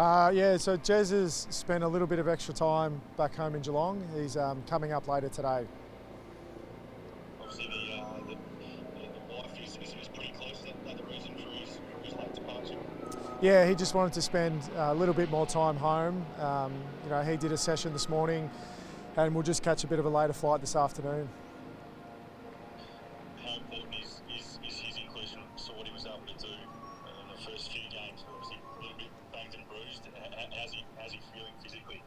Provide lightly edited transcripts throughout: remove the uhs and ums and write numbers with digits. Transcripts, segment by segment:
Yeah, so Jez has spent a little bit of extra time back home in Geelong. He's coming up later today. Obviously, the wife is pretty close. Is that the reason for his late departure? Yeah, he just wanted to spend a little bit more time home. He did a session this morning, and we'll just catch a bit of a later flight this afternoon. How important is his inclusion? So what he was able to do in the first few games, obviously a little bit banged and bruised. How's he feeling physically?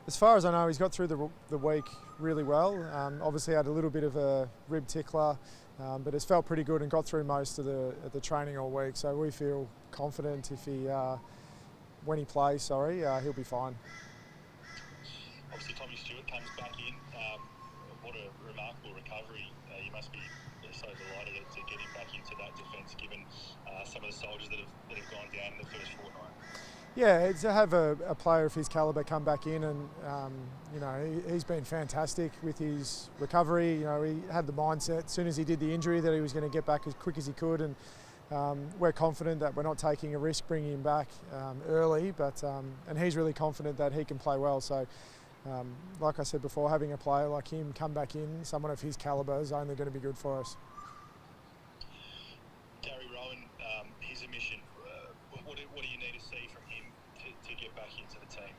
As far as I know, he's got through the week really well. Obviously had a little bit of a rib tickler, but has felt pretty good and got through most of the training all week. So we feel confident when he plays, he'll be fine. Obviously, Tommy Stewart comes back in. What a remarkable recovery. You must be so delighted to get him back into that defence, given some of the soldiers that have gone down in the first fortnight. Yeah, to have a player of his calibre come back in and, he's been fantastic with his recovery. He had the mindset as soon as he did the injury that he was going to get back as quick as he could, and we're confident that we're not taking a risk bringing him back early, and he's really confident that he can play well. So, like I said before, having a player like him come back in, someone of his calibre, is only going to be good for us. Gary Rohan, his omission, what do you need to see from him to get back into the team?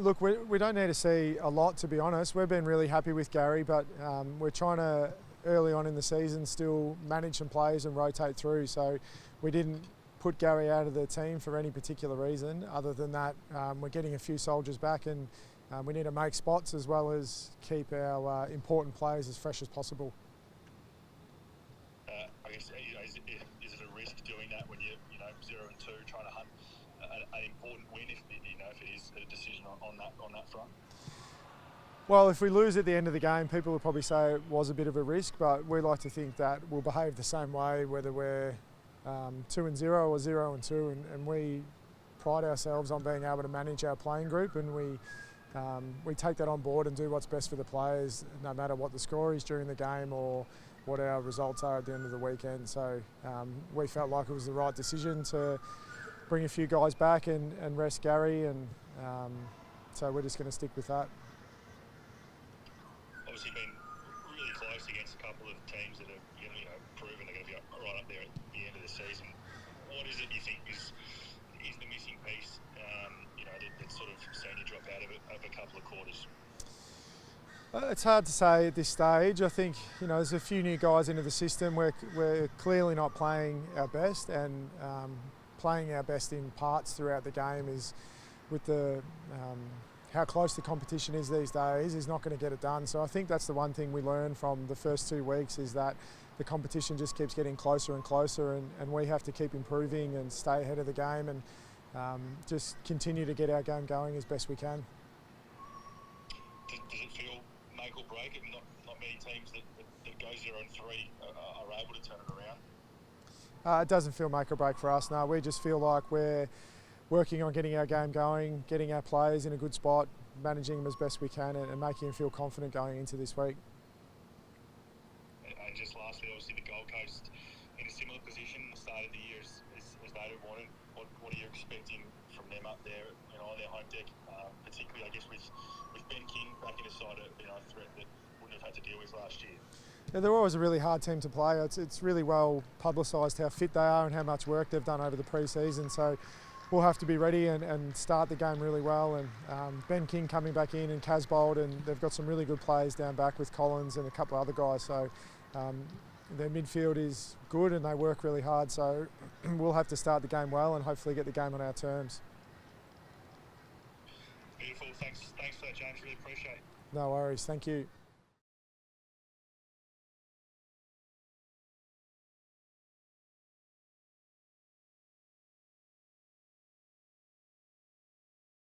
Look, we don't need to see a lot, to be honest. We've been really happy with Gary, but we're trying to, early on in the season, still manage some players and rotate through. So we didn't put Gary out of the team for any particular reason. Other than that, we're getting a few soldiers back, and we need to make spots as well as keep our important players as fresh as possible. I guess, is it a risk doing that when you're 0-2, trying to hunt an important win if it is a decision on that front? Well, if we lose at the end of the game, people will probably say it was a bit of a risk, but we like to think that we'll behave the same way whether we're 2-0 or 0-2, and we pride ourselves on being able to manage our playing group, and we take that on board and do what's best for the players, no matter what the score is during the game or what our results are at the end of the weekend. So we felt like it was the right decision to bring a few guys back and rest Gary, and so we're just going to stick with that. Obviously been really close against a couple of teams that have proven they're going to be right up there at the end of the season. What is it you think is the missing piece that's sort of seen you drop out of a couple of quarters? It's hard to say at this stage. I think there's a few new guys into the system. We're clearly not playing our best, and playing our best in parts throughout the game is, with the how close the competition is these days, is not going to get it done. So I think that's the one thing we learned from the first 2 weeks, is that the competition just keeps getting closer and closer, and we have to keep improving and stay ahead of the game, and just continue to get our game going as best we can. Does it feel make or break? Not many teams that go 0-3 are able to turn it around. It doesn't feel make or break for us. No, we just feel like we're working on getting our game going, getting our players in a good spot, managing them as best we can, and making them feel confident going into this week. And just lastly, obviously the Gold Coast in a similar position at the start of the year as they have wanted. What are you expecting from them up there on their home deck, particularly I guess with Ben King back in a side, a threat that wouldn't have had to deal with last year? Yeah, they're always a really hard team to play. It's really well publicised how fit they are and how much work they've done over the pre-season. So we'll have to be ready and start the game really well. And Ben King coming back in, and Casbold, and they've got some really good players down back with Collins and a couple of other guys. So their midfield is good and they work really hard. So we'll have to start the game well and hopefully get the game on our terms. Beautiful. Thanks for that, James. Really appreciate it. No worries. Thank you.